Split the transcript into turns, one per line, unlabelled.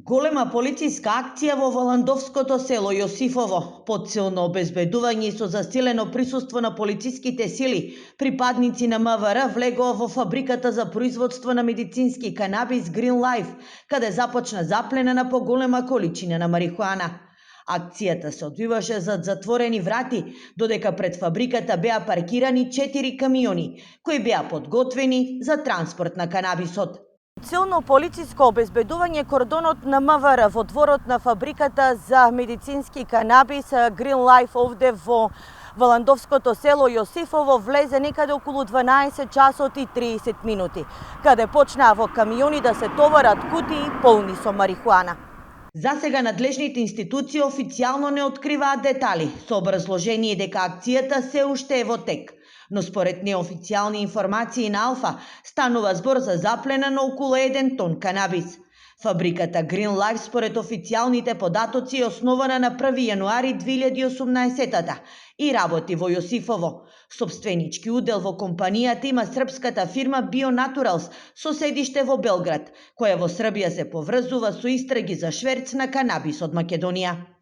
Голема полициска акција во Воландовското село Јосифово, подсилно обезбедување и со засилено присуство на полициските сили, припадници на МВР влегоа во фабриката за производство на медицински канабис Green Life, каде започна заплена на поголема количина на марихуана. Акцијата се одвиваше зад затворени врати, додека пред фабриката беа паркирани 4 камиони, кои беа подготвени за транспорт на канабисот. Силно полициско обезбедување кордонот на МВР во дворот на фабриката за медицински канабис Green Life овде во Воландовското село Јосифово влезе некаде околу 12 часот и 30 минути, каде почнаа во камиони да се товарат кутии полни со марихуана. Засега надлежните институции официјално не откриваат детали, со образложение дека акцијата се уште е во тек. Но според неофицијални информации на Алфа, станува збор за заплена на околу 1 тон канабис. Фабриката Green Life според официјалните податоци е основана на 1 јануари 2018 и работи во Јосифово. Сопственички удел во компанијата има српската фирма Bionaturals со седиште во Белград, која во Србија се поврзува со истраги за шверц на канабис од Македонија.